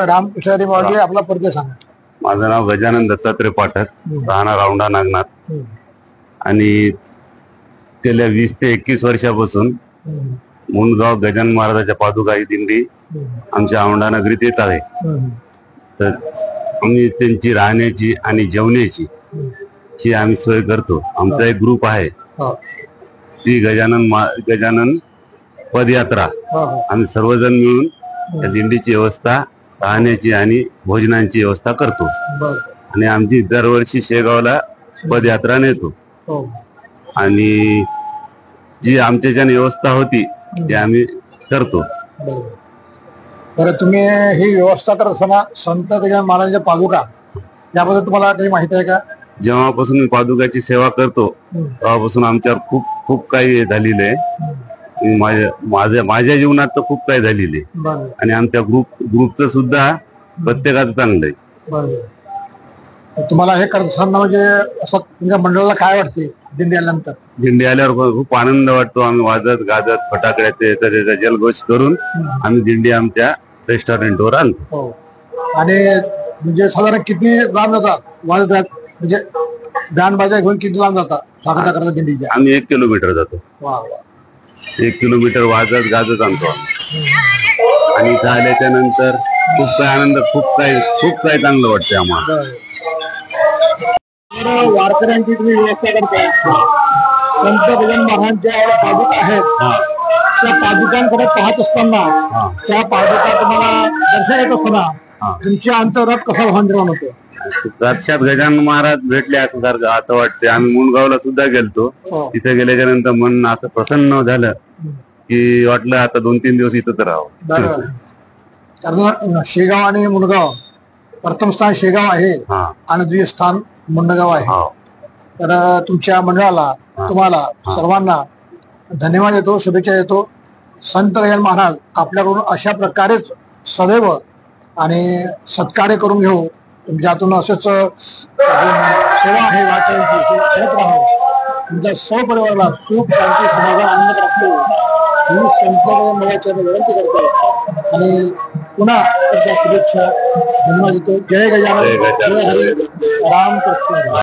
रामकृष्ण मावळे आपला परिचय सांगा. माझं नाव गजानन दत्तात्रय पाठक, राहणार औंढा नागनाथ. आणि गेल्या 20 ते 21 वर्षापासून मुंडगाव गजानन महाराजाच्या पादुका ही दिंडी आमच्या औंढा नगरीत येत आहे. तर आम्ही त्यांची राहण्याची आणि जेवण्याची ही आम्ही सोय करतो. आमचा एक ग्रुप आहे, ती गजानन पदयात्रा. आम्ही सर्वजण मिळून त्या दिंडीची व्यवस्था, राहण्याची आणि भोजनाची व्यवस्था करतो. आणि आमची दरवर्षी शेगावला पदयात्रा नेतो. आणि जी आमच्याच्याने व्यवस्था होती ती आम्ही करतो. बरं, तुम्ही ही व्यवस्था करत असताना संत गजानन महाराजांच्या पादुका याबद्दल तुम्हाला काही माहिती आहे का? जेव्हापासून मी पादुकाची सेवा करतो तेव्हापासून आमच्यावर खूप खूप काही झालेलं आहे. माझ्या जीवनात तर खूप काही झालेले. आणि आमच्या ग्रुपचं सुद्धा प्रत्येकाचं चांगलं आहे. तुम्हाला हे करत असताना म्हणजे असं तुमच्या मंडळाला काय वाटते दिंडी आल्यानंतर? दिंडी आल्यावर खूप आनंद वाटतो. आम्ही वाजत गाजत फटाकड्याचे त्याचा जल्लोष करून आम्ही दिंडी आमच्या रेस्टॉरंटवर आणतो. आणि म्हणजे साधारण किती लांब जातात वाजत, म्हणजे गाण बाजा घेऊन किती लांब जातात स्वागत करता दिंडीच्या? आम्ही 1 किलोमीटर जातो. 1 किलोमीटर वाजत गाजत आणतो. आणि इथं आल्याच्या नंतर खूप काही आनंद, खूप काही चांगलं वाटतंय आम्हाला. वारकऱ्यांची तुम्ही व्यवस्था करता, संत गजानन महाराजांच्या पादुका आहेत, त्या पादुकांकडे पाहत असताना त्या पादुका तुम्हाला दर्शन येत असताना तुमच्या अंतरात कसा भान निर्माण होतो? साक्षात गजानन महाराज भेटले असं आता वाटते. आम्ही मुंडगावला सुद्धा गेलतो. तिथे गेल्याच्या नंतर मन असं प्रसन्न झालं की वाटलं आता 2-3 दिवस इथं तर राहावं. कारण शेगाव आणि मुंडगाव, प्रथम स्थान शेगाव आहे आणि द्वितीय स्थान मुंडगाव आहे. तर तुमच्या मंडळाला, तुम्हाला सर्वांना धन्यवाद देतो, शुभेच्छा देतो. संत गजानन महाराज आपल्याकडून अशा प्रकारेच सदैव आणि सत्कार्य करून घेऊ. तुमच्यातून असंच सेवा आहे वाटण्याची करत राहावं. तुमच्या सहपरिवाराला सुख, शांती, समाधान, आनंद प्राप्त ही संत मंडळाच्या विनंती करतो. आणि पुन्हा शुभेच्छा, धन्यवाद देतो. जय गजानन, जय हरी, रामकृष्ण.